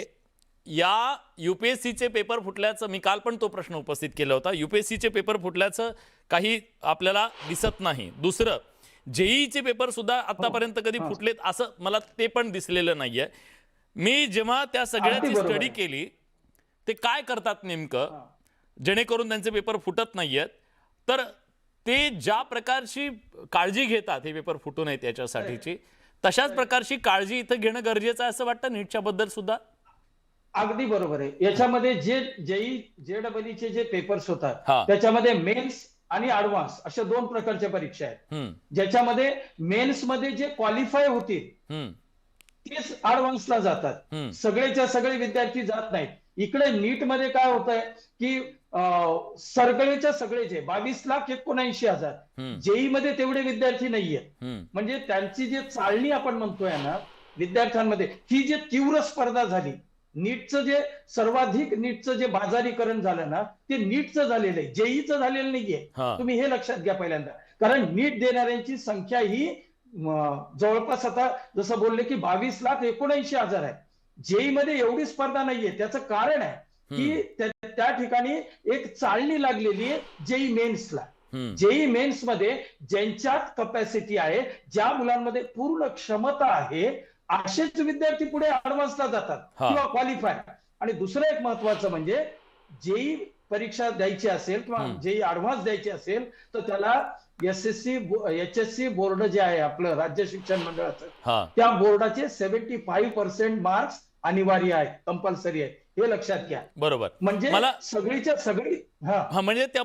Speaker 1: या युपीएससीचे पेपर फुटल्याचं मी काल पण तो प्रश्न उपस्थित केला होता. युपीएससीचे पेपर फुटल्याचं काही आपल्याला दिसत नाही. दुसरं, जेईचे पेपर सुद्धा आतापर्यंत कधी फुटलेत असं मला ते पण दिसलेलं नाहीये. मी जेव्हा त्या सगळ्याची स्टडी केली, ते काय करतात नेमकं जेणेकरून त्यांचे पेपर फुटत नाहीयेत, तर ते ज्या प्रकारची काळजी घेतात हे पेपर फुटू नयेत याच्यासाठीची, तशाच प्रकारची काळजी इथं घेणं गरजेचं आहे असं वाटतं नीटच्या बद्दल सुद्धा.
Speaker 3: अगदी बरोबर आहे. याच्यामध्ये जे जेईचे जे पेपर्स होतात त्याच्यामध्ये मेन्स आणि ऍडव्हान्स अशा 2 प्रकारच्या परीक्षा आहेत. ज्याच्यामध्ये मेन्स मध्ये जे क्वालिफाय होतील तेच ऍडव्हान्सला जातात, सगळेच्या सगळे विद्यार्थी जात नाहीत. इकडे नीट मध्ये काय होत आहे की सगळेच्या सगळे जे 22,79,000 जेई मध्ये तेवढे विद्यार्थी नाहीये. म्हणजे त्यांची जी चालणी आपण म्हणतोय ना विद्यार्थ्यांमध्ये, ही जी तीव्र स्पर्धा झाली, नीटचं जे सर्वाधिक नीटचं जे बाजारीकरण झालं ना ते नीटचं झालेलं आहे, जेईचं झालेलं नाहीये. तुम्ही हे लक्षात घ्या पहिल्यांदा. कारण नीट देणाऱ्यांची संख्या ही जवळपास आता जसं बोलले की 22,79,000 आहे. जेई मध्ये एवढी स्पर्धा नाहीये. त्याचं कारण आहे की त्या ठिकाणी एक चालणी लागलेली आहे जेई मेन्सला. जेई मेन्स मध्ये ज्यांच्यात कपॅसिटी आहे, ज्या मुलांमध्ये पूर्ण क्षमता आहे, असेच विद्यार्थी पुढे ऍडव्हान्सला जातात किंवा क्वालिफाय. आणि दुसरं एक महत्वाचं म्हणजे जेई परीक्षा द्यायची असेल किंवा जेई ऍडव्हान्स द्यायची असेल तर त्याला एचएससी बोर्ड जे आहे आपलं राज्य शिक्षण मंडळाचं, त्या बोर्डाचे 75% मार्क्स अनिवार्य आहेत, कंपल्सरी आहेत. हे लक्षात घ्या.
Speaker 1: बरोबर.
Speaker 3: म्हणजे सगळीच्या सगळी
Speaker 1: म्हणजे त्या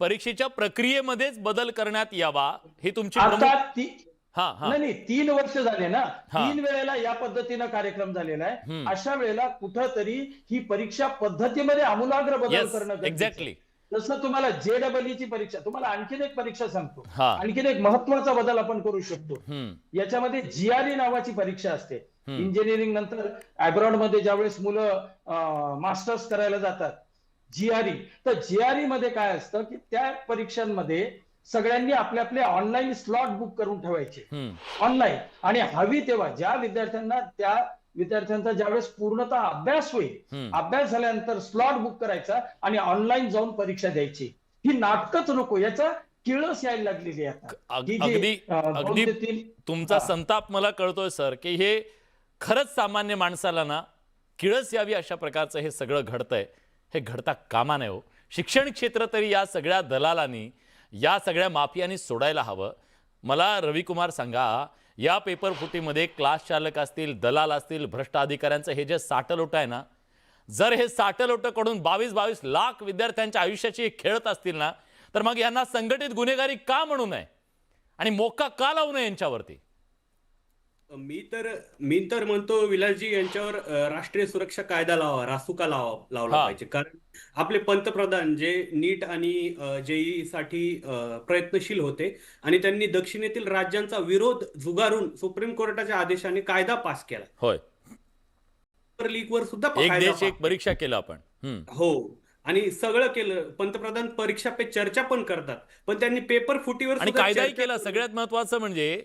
Speaker 1: परीक्षेच्या प्रक्रियेमध्येच बदल करण्यात यावा ही तुमची
Speaker 3: नाही 3 वर्ष झाले ना, 3 वेळेला या पद्धतीनं कार्यक्रम झालेला आहे. अशा वेळेला कुठंतरी ही परीक्षा पद्धतीमध्ये आमूलाग्र बदल करणं गरजेचं आहे. जसं तुम्हाला JEE ची परीक्षा, तुम्हाला आणखीन एक परीक्षा सांगतो, आणखीन एक महत्वाचा बदल आपण करू शकतो. याच्यामध्ये GRE नावाची परीक्षा असते. इंजिनिअरिंग नंतर अब्रॉड मध्ये ज्यावेळेस मुलं मास्टर्स करायला जातात, GRE, तर GRE मध्ये काय असतं की त्या परीक्षांमध्ये सगळ्यांनी आपले ऑनलाईन स्लॉट बुक करून ठेवायचे ऑनलाईन, आणि हवी तेव्हा ज्या विद्यार्थ्यांचा ज्यावेळेस पूर्णतः अभ्यास होईल, अभ्यास झाल्यानंतर स्लॉट बुक करायचा आणि ऑनलाईन जाऊन परीक्षा द्यायची. ही नाटकच नको, याचा किळस यायला लागलेली आहे.
Speaker 1: अगदी तुमचा संताप मला कळतोय सर, की हे खरंच सामान्य माणसाला ना किळस यावी अशा प्रकारचं हे सगळं घडतंय. हे घडता कामा नये हो. शिक्षण क्षेत्र तरी या सगळ्या दलालांनी, या सगळ्या माफियांनी सोडायला हवं. मला रविकुमार सांगा, या पेपर फुटीमध्ये क्लास चालक असतील, दलाल असतील, भ्रष्ट अधिकाऱ्यांचं हे जे साटलोट आहे ना, जर हे साटलोट कडून 22 लाख विद्यार्थ्यांच्या आयुष्याची खेळत असतील ना, तर मग यांना संघटित गुन्हेगारी का म्हणू नये आणि मोका का लावू नये यांच्यावरती?
Speaker 5: मी तर म्हणतो विलासजी, यांच्यावर राष्ट्रीय सुरक्षा कायदा रासुका लावला पाहिजे. कारण आपले पंतप्रधान जे नीट आणि JEE साठी प्रयत्नशील होते आणि त्यांनी दक्षिणेतील राज्यांचा विरोध झुगारून सुप्रीम कोर्टाच्या आदेशाने कायदा पास केला.
Speaker 1: होय,
Speaker 5: पेपर लीक वर सुद्धा
Speaker 1: एक देश एक परीक्षा केलं आपण.
Speaker 5: हो, आणि सगळं केलं. पंतप्रधान परीक्षा पे चर्चा पण करतात, पण त्यांनी पेपर फुटीवर
Speaker 1: आणि कायदाही केला. सगळ्यात महत्वाचं म्हणजे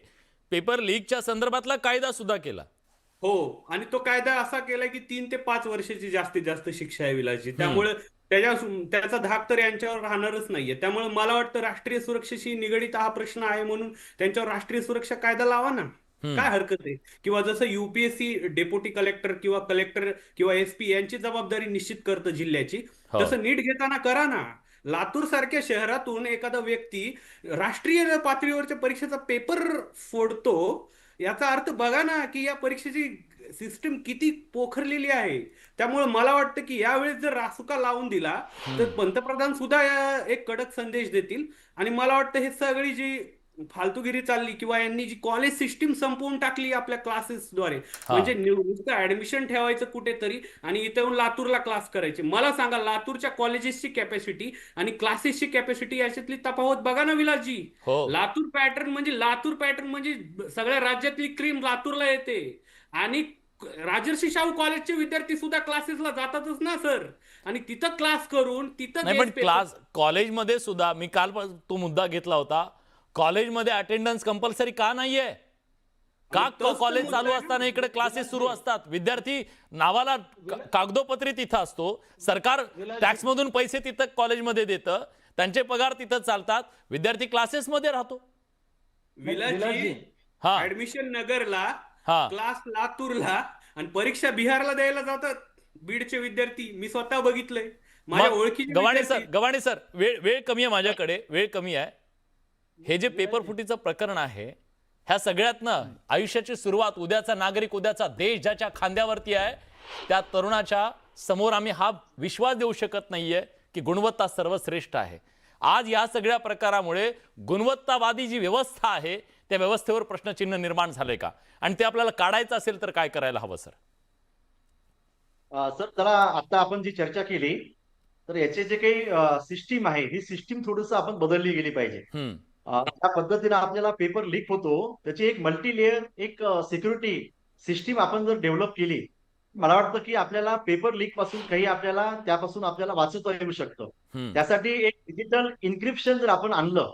Speaker 1: पेपर लीकच्या संदर्भातला कायदा सुद्धा केला.
Speaker 5: हो, आणि तो कायदा असा केलाय की 3 ते 5 वर्षाची जास्तीत जास्त शिक्षा आहे विलासजी. त्यामुळे त्याचा धाक तर यांच्यावर राहणारच नाहीये. त्यामुळे मला वाटतं राष्ट्रीय सुरक्षेशी निगडीत हा प्रश्न आहे म्हणून त्यांच्यावर राष्ट्रीय सुरक्षा कायदा लावा ना, काय हरकत आहे. किंवा जसं UPSC डेप्युटी कलेक्टर किंवा कलेक्टर किंवा SP यांची जबाबदारी निश्चित करतं जिल्ह्याची, तसं नीट घेताना करा ना. लातूर सारख्या शहरातून एखादा व्यक्ती राष्ट्रीय पातळीवरच्या परीक्षेचा पेपर फोडतो, याचा अर्थ बघा ना की या परीक्षेची सिस्टीम किती पोखरलेली आहे. त्यामुळे मला वाटतं की यावेळेस जर रासुका लावून दिला तर पंतप्रधान सुद्धा एक कडक संदेश देतील. आणि मला वाटतं हे सगळी जी फालतूगिरी चालली किंवा यांनी जी कॉलेज सिस्टीम संपवून टाकली आपल्या क्लासेसद्वारे, म्हणजे नुसतं ऍडमिशन ठेवायचं कुठेतरी आणि इथे येऊन लातूरला क्लास करायचे. मला सांगा, लातूरच्या कॉलेजेसची कॅपॅसिटी आणि क्लासेसची कॅपॅसिटी याच्यातली तफावत बघा ना विलासजी. लातूर पॅटर्न म्हणजे सगळ्या राज्यातली क्रीम लातूरला येते. आणि राजर्षी शाहू कॉलेजचे विद्यार्थी सुद्धा क्लासेसला जातातच ना सर, आणि तिथं क्लास करून तिथं
Speaker 1: क्लास कॉलेजमध्ये सुद्धा मी काल तो मुद्दा घेतला होता. कॉलेजमध्ये अटेंडन्स कंपल्सरी का नाहीये? का कॉलेज चालू असताना इकडे क्लासेस सुरू असतात? विद्यार्थी नावाला कागदोपत्री तिथं असतो, सरकार टॅक्स मधून पैसे तिथं कॉलेजमध्ये देतं, त्यांचे पगार तिथं चालतात, विद्यार्थी क्लासेस मध्ये राहतो.
Speaker 5: विलासजी, ऍडमिशन नगरला, क्लास लातूरला आणि परीक्षा बिहारला द्यायला जातात बीडचे विद्यार्थी. मी स्वतः बघितलंय, माझ्या ओळखीचे.
Speaker 1: गवाणे सर वेळ कमी आहे, माझ्याकडे वेळ कमी आहे. हे जे पेपर फुटीचं प्रकरण आहे, ह्या सगळ्यातनं आयुष्याची सुरुवात, उद्याचा नागरिक, उद्याचा देश ज्याच्या खांद्यावरती आहे, त्या तरुणाच्या समोर आम्ही हा विश्वास देऊ शकत नाहीये की गुणवत्ता सर्वश्रेष्ठ आहे. आज या सगळ्या प्रकारामुळे गुणवत्तावादी जी व्यवस्था आहे त्या व्यवस्थेवर प्रश्नचिन्ह निर्माण झाले का, आणि ते आपल्याला काढायचं असेल तर काय करायला हवं सर?
Speaker 2: सर, चला आता आपण जी चर्चा केली, तर याचे जे काही सिस्टीम आहे, ही सिस्टीम थोडंसं आपण बदलली गेली पाहिजे. त्या पद्धतीने आपल्याला पेपर लीक होतो, त्याची एक मल्टीलेअर एक सिक्युरिटी सिस्टीम आपण जर डेव्हलप केली, मला वाटतं की आपल्याला पेपर लीक पासून त्यापासून आपल्याला वाचवता येऊ शकतं. त्यासाठी एक डिजिटल इन्क्रिप्शन जर आपण आणलं,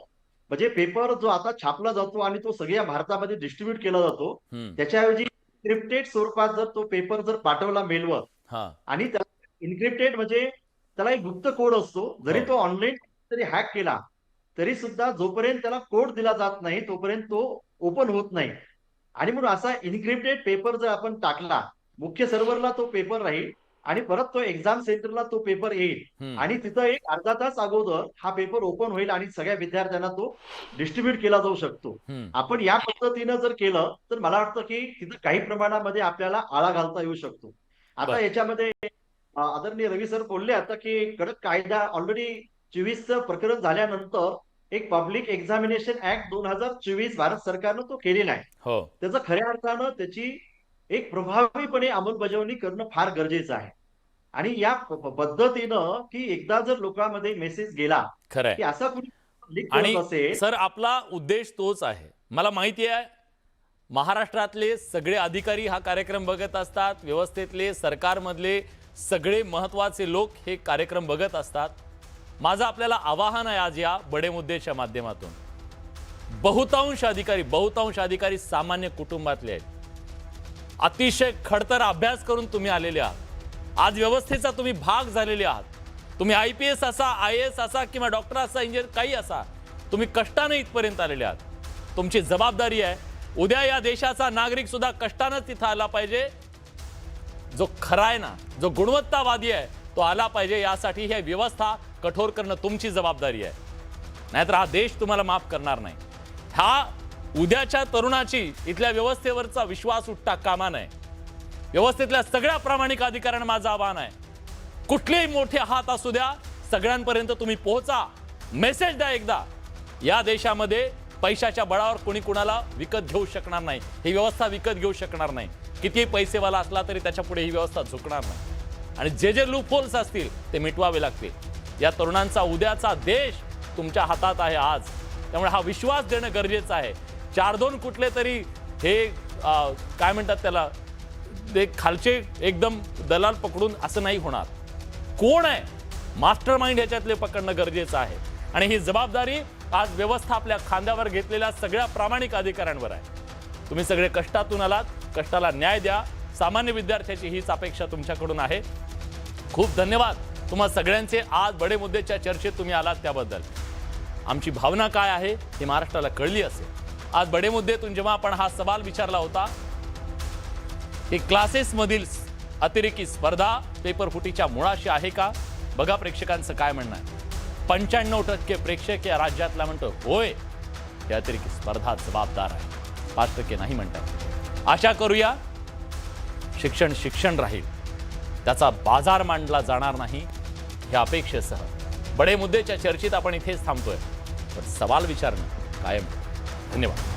Speaker 2: म्हणजे पेपर जो आता छापला जातो आणि तो सगळ्या भारतामध्ये डिस्ट्रीब्यूट केला जातो, त्याच्याऐवजी इन्क्रिप्टेड स्वरूपात जर तो पेपर जर पाठवला मेलवर, आणि त्याला इन्क्रिप्टेड म्हणजे त्याला एक गुप्त कोड असतो, जरी तो ऑनलाईन तरी हॅक केला तरी सुद्धा जोपर्यंत त्याला कोड दिला जात नाही तोपर्यंत तो ओपन होत नाही. आणि म्हणून असा इन्क्रिप्टेड पेपर जर आपण टाकला, मुख्य सर्व्हरला तो पेपर राहील आणि परत तो एक्झाम सेंटरला तो पेपर येईल आणि तिथं एक अर्धा तास अगोदर हा पेपर ओपन होईल आणि सगळ्या विद्यार्थ्यांना तो डिस्ट्रीब्यूट केला जाऊ शकतो. आपण या पद्धतीनं जर केलं तर मला वाटतं की तिथं काही प्रमाणामध्ये आपल्याला आळा घालता येऊ शकतो. आता याच्यामध्ये आदरणीय रवी सर बोलले आता की कडक कायदा ऑलरेडी 24चं प्रकरण झाल्यानंतर एक पब्लिक एक्झामिनेशन ऍक्ट 2024 भारत सरकारनं तो केलेला आहे.
Speaker 1: हो,
Speaker 2: त्याचं खऱ्या अर्थानं त्याची एक प्रभावीपणे अंमलबजावणी करणं फार गरजेचं आहे. आणि या पद्धतीनं की एकदा जर लोकांमध्ये मेसेज गेला
Speaker 1: खरंय.
Speaker 2: की असा कुणी लीक
Speaker 1: आणि
Speaker 2: करत असेल,
Speaker 1: सर आपला उद्देश तोच आहे. मला माहिती आहे महाराष्ट्रातले सगळे अधिकारी हा कार्यक्रम बघत असतात, व्यवस्थेतले सरकारमधले सगळे महत्त्वाचे लोक हे कार्यक्रम बघत असतात. माझं आपल्याला आवाहन आहे आज या बडे मुद्द्याच्या माध्यमातून, बहुतांश अधिकारी सामान्य कुटुंबातले आहेत. अतिशय खडतर अभ्यास करून तुम्ही आलेले आहात. आज व्यवस्थेचा तुम्ही भाग झालेले आहात. तुम्ही IPS असा, IAS असा किंवा डॉक्टर असा, इंजिनियर काही असा, तुम्ही कष्टाने इथपर्यंत आलेले आहात. तुमची जबाबदारी आहे उद्या या देशाचा नागरिक सुद्धा कष्टानेच तिथं आला पाहिजे. जो खरा आहे ना, जो गुणवत्तावादी आहे तो आला पाहिजे. यासाठी ही व्यवस्था कठोर करणं तुमची जबाबदारी आहे. नाहीतर हा देश तुम्हाला माफ करणार नाही. हा उद्याच्या तरुणाची इथल्या व्यवस्थेवरचा विश्वास उठता कामा नये. व्यवस्थेतल्या सगळ्या प्रामाणिक अधिकाऱ्यांना माझं आवाहन आहे, कुठलेही मोठे हात असू द्या, सगळ्यांपर्यंत तुम्ही पोहोचा, मेसेज द्या एकदा. या देशामध्ये पैशाच्या बळावर कोणी कुणाला विकत घेऊ शकणार नाही. ही व्यवस्था विकत घेऊ शकणार नाही. कितीही पैसेवाला असला तरी त्याच्या पुढे ही व्यवस्था झुकणार नाही. आणि जे जे लूपहोल्स असतील ते मिटवावे लागतील. या तरुणांचा उद्याचा देश तुमच्या हातात आहे आज. त्यामुळे हा विश्वास देणं गरजेचं आहे. 4-2 कुठले तरी हे काय म्हणतात त्याला, ते खालचे एकदम दलाल पकडून असं नाही होणार. कोण आहे मास्टर माइंड ह्याच्यातले पकडणं गरजेचं आहे. आणि ही जबाबदारी आज व्यवस्था आपल्या खांद्यावर घेतलेल्या सगळ्या प्रामाणिक अधिकाऱ्यांवर आहे. तुम्ही सगळे कष्टातून आलात, कष्टाला न्याय द्या. सामान्य विद्यार्थ्याची हीच अपेक्षा तुमच्याकडून आहे. खूप धन्यवाद तुम्हा सगळ्यांचे. आज बडे मुद्द्याच्या चर्चेत तुम्ही आलात त्याबद्दल. आमची भावना काय आहे हे महाराष्ट्राला कळली असेल. आज बडे मुद्द्यातून जेव्हा आपण हा सवाल विचारला होता की क्लासेसमधील अतिरेकी स्पर्धा पेपर फुटीच्या मुळाशी आहे का, बघा प्रेक्षकांचं काय म्हणणं आहे. 95% प्रेक्षक या राज्यातला म्हणतो होय, ही अतिरेकी स्पर्धा जबाबदार आहे. 5% नाही म्हणतात. आशा करूया शिक्षण राहील, त्याचा बाजार मांडला जाणार नाही ह्या अपेक्षेसह बडे मुद्द्याच्या चर्चेत आपण इथेच थांबतोय. पण सवाल विचारणं कायम. धन्यवाद.